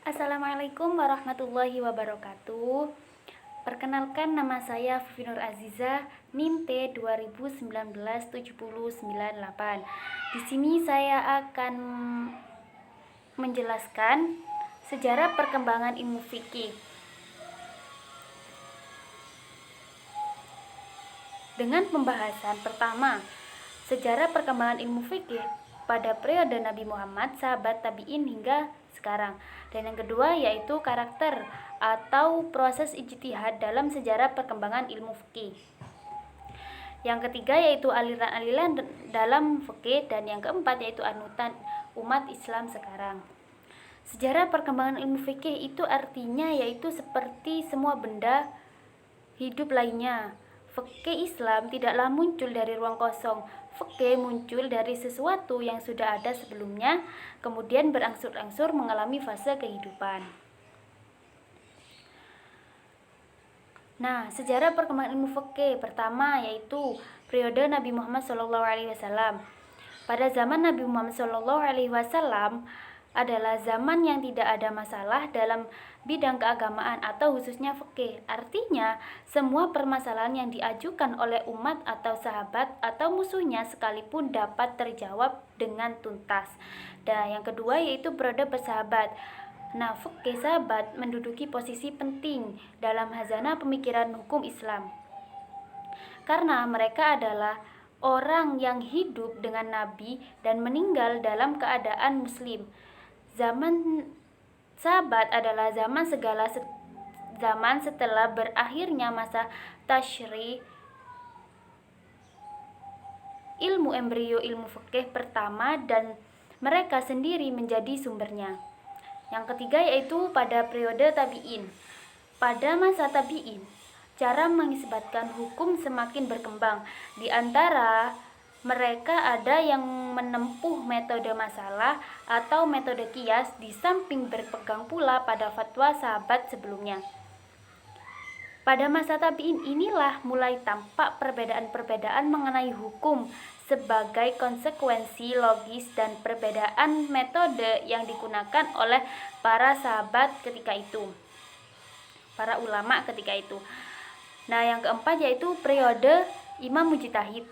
Assalamualaikum warahmatullahi wabarakatuh. Perkenalkan, nama saya Vivi Nur Aziza, NIM T 2019-7098. Di sini saya akan menjelaskan sejarah perkembangan ilmu fikih. Dengan pembahasan pertama, sejarah perkembangan ilmu fikih pada periode Nabi Muhammad, sahabat tabi'in hingga sekarang. Dan yang kedua yaitu karakter atau proses ijtihad dalam sejarah perkembangan ilmu fikih. Yang ketiga yaitu aliran-aliran dalam fikih, dan yang keempat yaitu anutan umat Islam sekarang. Sejarah perkembangan ilmu fikih itu artinya yaitu seperti semua benda hidup lainnya. Fikih Islam tidaklah muncul dari ruang kosong. Fikih muncul dari sesuatu yang sudah ada sebelumnya, kemudian berangsur-angsur mengalami fase kehidupan. Nah, sejarah perkembangan ilmu fikih pertama yaitu periode Nabi Muhammad SAW. Pada zaman Nabi Muhammad SAW adalah zaman yang tidak ada masalah dalam bidang keagamaan atau khususnya fikih. Artinya, semua permasalahan yang diajukan oleh umat atau sahabat atau musuhnya sekalipun dapat terjawab dengan tuntas. Dan yang kedua yaitu periode bersahabat. Nah, fikih sahabat menduduki posisi penting dalam hazanah pemikiran hukum Islam. Karena mereka adalah orang yang hidup dengan Nabi dan meninggal dalam keadaan muslim. Zaman sahabat adalah zaman setelah berakhirnya masa tasyri' ilmu embrio ilmu fikih pertama, dan mereka sendiri menjadi sumbernya. Yang ketiga yaitu pada periode tabi'in. Pada masa tabi'in, cara mengisbatkan hukum semakin berkembang. Di antara mereka ada yang menempuh metode masalah atau metode kias, di samping berpegang pula pada fatwa sahabat sebelumnya. Pada masa tabi'in inilah mulai tampak perbedaan-perbedaan mengenai hukum sebagai konsekuensi logis dan perbedaan metode yang digunakan oleh para sahabat ketika itu, para ulama ketika itu. Nah, yang keempat yaitu periode Imam Mujtahid.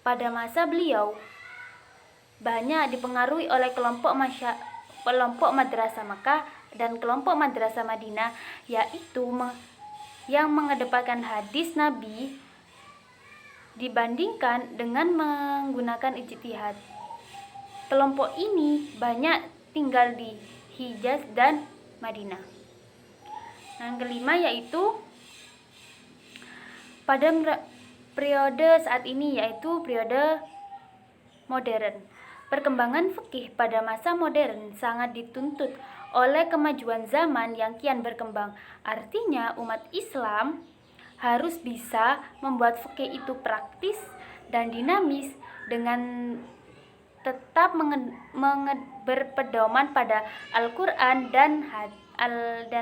Pada masa beliau banyak dipengaruhi oleh kelompok madrasah Makkah dan kelompok madrasah Madinah, yaitu yang mengedepankan hadis Nabi dibandingkan dengan menggunakan ijtihad. Kelompok ini banyak tinggal di Hijaz dan Madinah. Yang kelima yaitu pada periode saat ini yaitu periode modern. Perkembangan fikih pada masa modern sangat dituntut oleh kemajuan zaman yang kian berkembang. Artinya umat Islam harus bisa membuat fikih itu praktis dan dinamis dengan tetap berpedoman pada Al-Quran dan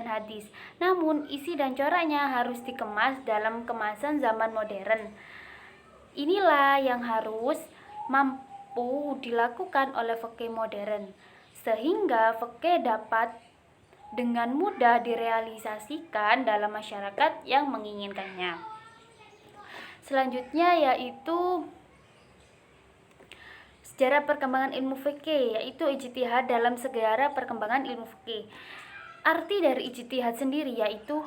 hadis. Namun isi dan coraknya harus dikemas dalam kemasan zaman modern. Inilah yang harus mampu dilakukan oleh fikih modern, sehingga fikih dapat dengan mudah direalisasikan dalam masyarakat yang menginginkannya. Selanjutnya yaitu sejarah perkembangan ilmu fikih, yaitu ijtihad dalam sejarah perkembangan ilmu fikih. Arti dari ijtihad sendiri yaitu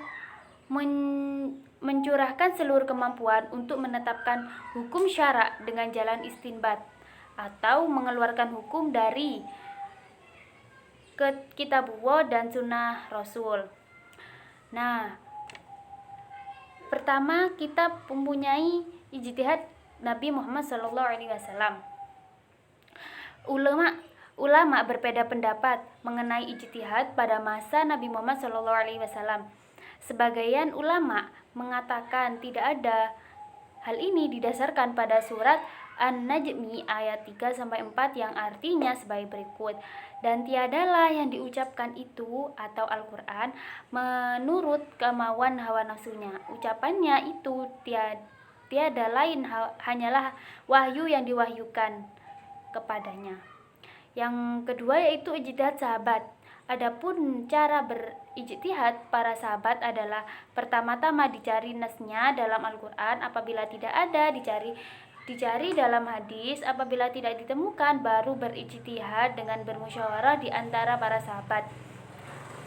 mencurahkan seluruh kemampuan untuk menetapkan hukum syara' dengan jalan istinbat atau mengeluarkan hukum dari kitabullah dan sunnah Rasul. Nah, pertama kita mempunyai ijtihad Nabi Muhammad SAW. Ulama berbeda pendapat mengenai ijtihad pada masa Nabi Muhammad SAW. Sebagian ulama mengatakan tidak ada. Hal ini didasarkan pada surat An-Najmi ayat 3-4 yang artinya sebagai berikut. Dan tiadalah yang diucapkan itu atau Al-Quran menurut kemauan hawa nafsunya. Ucapannya itu tiada lain hanyalah wahyu yang diwahyukan kepadanya. Yang kedua yaitu ijtihad sahabat. Adapun cara berijtihad para sahabat adalah pertama-tama dicari nasnya dalam Al-Qur'an, apabila tidak ada dicari dalam hadis, apabila tidak ditemukan baru berijtihad dengan bermusyawarah di antara para sahabat.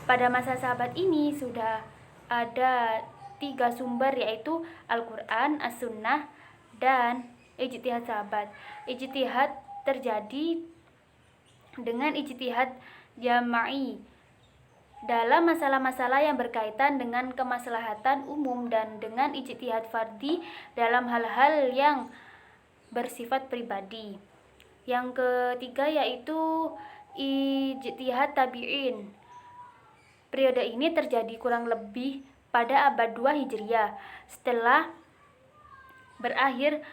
Pada masa sahabat ini sudah ada 3 sumber yaitu Al-Qur'an, As-Sunnah, dan ijtihad sahabat. Ijtihad terjadi dengan ijtihad jama'i dalam masalah-masalah yang berkaitan dengan kemaslahatan umum dan dengan ijtihad fardhi dalam hal-hal yang bersifat pribadi. Yang ketiga yaitu ijtihad tabi'in. Periode ini terjadi kurang lebih pada abad 2 Hijriah. Setelah berakhir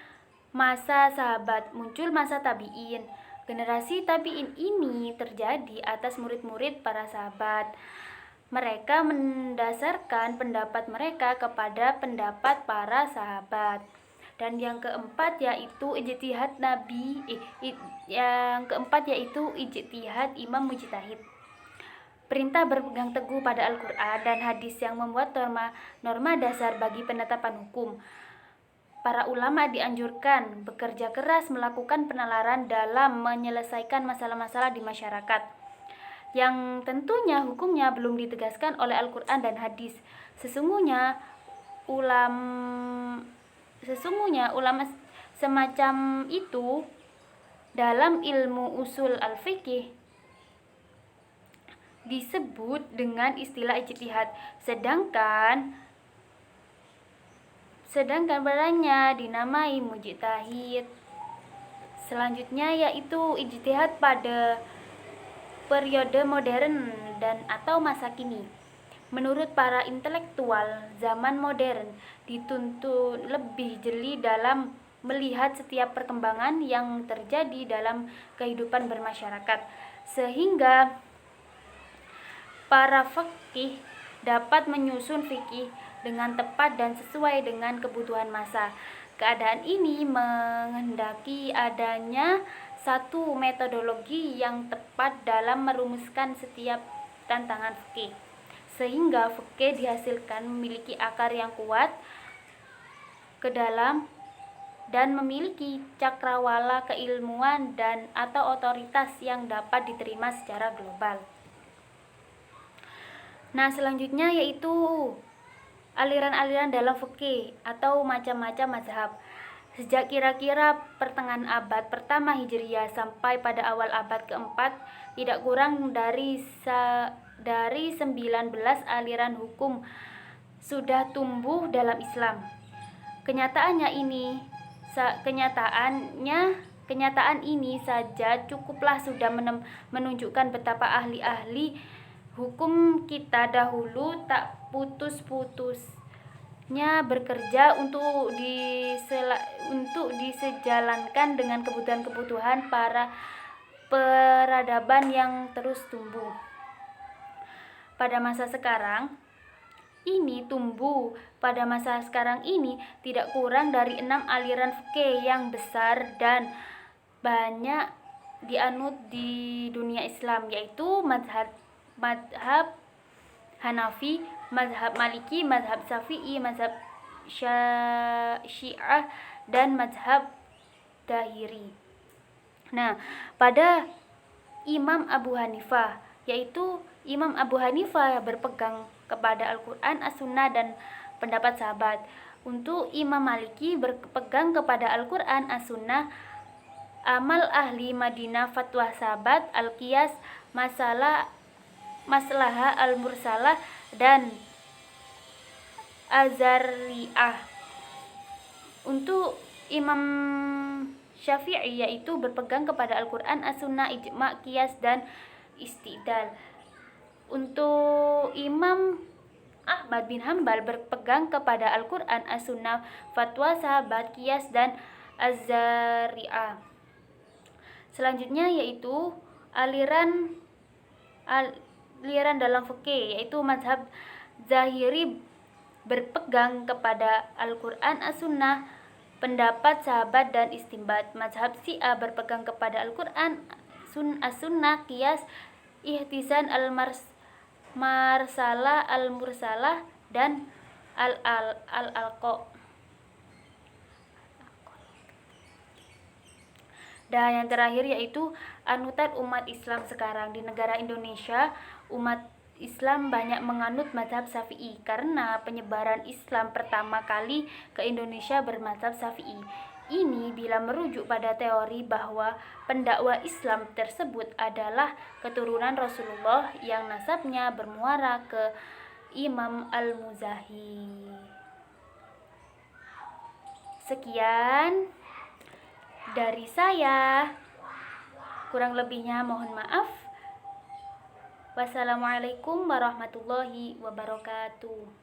masa sahabat, muncul masa tabi'in. Generasi tabi'in ini terjadi atas murid-murid para sahabat. Mereka mendasarkan pendapat mereka kepada pendapat para sahabat. Dan yang keempat yaitu ijtihad ijtihad imam mujtahid. Perintah berpegang teguh pada Al-Qur'an dan hadis yang membuat norma dasar bagi penetapan hukum. Para ulama dianjurkan bekerja keras melakukan penalaran dalam menyelesaikan masalah-masalah di masyarakat, yang tentunya hukumnya belum ditegaskan oleh Al-Qur'an dan hadis. Sesungguhnya ulama semacam itu dalam ilmu usul al-fiqih disebut dengan istilah ijtihad, sedangkan padanya dinamai mujtahid. Selanjutnya yaitu ijtihad pada periode modern dan atau masa kini. Menurut para intelektual zaman modern dituntut lebih jeli dalam melihat setiap perkembangan yang terjadi dalam kehidupan bermasyarakat, sehingga para faqih dapat menyusun fikih dengan tepat dan sesuai dengan kebutuhan masa. Keadaan ini menghendaki adanya satu metodologi yang tepat dalam merumuskan setiap tantangan fikih, sehingga fikih dihasilkan memiliki akar yang kuat ke dalam dan memiliki cakrawala keilmuan dan atau otoritas yang dapat diterima secara global. Nah, selanjutnya yaitu aliran-aliran dalam fikih atau macam-macam mazhab. Sejak kira-kira pertengahan abad pertama Hijriah sampai pada awal abad keempat, tidak kurang dari 19 aliran hukum sudah tumbuh dalam Islam. Kenyataan ini saja cukuplah sudah menunjukkan betapa ahli-ahli hukum kita dahulu tak putus-putusnya bekerja untuk disejalankan dengan kebutuhan-kebutuhan para peradaban yang terus tumbuh. Pada masa sekarang ini tidak kurang dari 6 aliran fikih yang besar dan banyak dianut di dunia Islam, yaitu mazhab Hanafi, mazhab Maliki, mazhab Syafi'i, mazhab Syiah, dan mazhab Zahiri. Nah, pada Imam Abu Hanifah, yaitu Imam Abu Hanifah berpegang kepada Al-Qur'an, As-Sunnah, dan pendapat sahabat. Untuk Imam Maliki berpegang kepada Al-Qur'an, As-Sunnah, amal ahli Madinah, fatwa sahabat, al-qiyas, maslahah al-mursalah, dan azariyah. Untuk Imam Syafi'i yaitu berpegang kepada Al-Qur'an, As-Sunnah, ijma', qiyas, dan istidlal. Untuk Imam Ahmad bin Hanbal berpegang kepada Al-Qur'an, As-Sunnah, fatwa sahabat, qiyas, dan azariyah. Selanjutnya yaitu aliran dalam fikih, yaitu mazhab Zahiri berpegang kepada Al-Qur'an, As-Sunnah, pendapat sahabat, dan istinbat. Mazhab Syiah berpegang kepada Al-Qur'an, as-sunnah, qiyas, ihtisan, marsalah, al-mursalah, dan al-alqa. Dan yang terakhir yaitu anutan umat Islam sekarang. Di negara Indonesia, umat Islam banyak menganut mazhab Syafi'i karena penyebaran Islam pertama kali ke Indonesia bermazhab Syafi'i. Ini bila merujuk pada teori bahwa pendakwa Islam tersebut adalah keturunan Rasulullah yang nasabnya bermuara ke Imam Al-Muzani. Sekian dari saya, kurang lebihnya mohon maaf. Wassalamualaikum warahmatullahi wabarakatuh.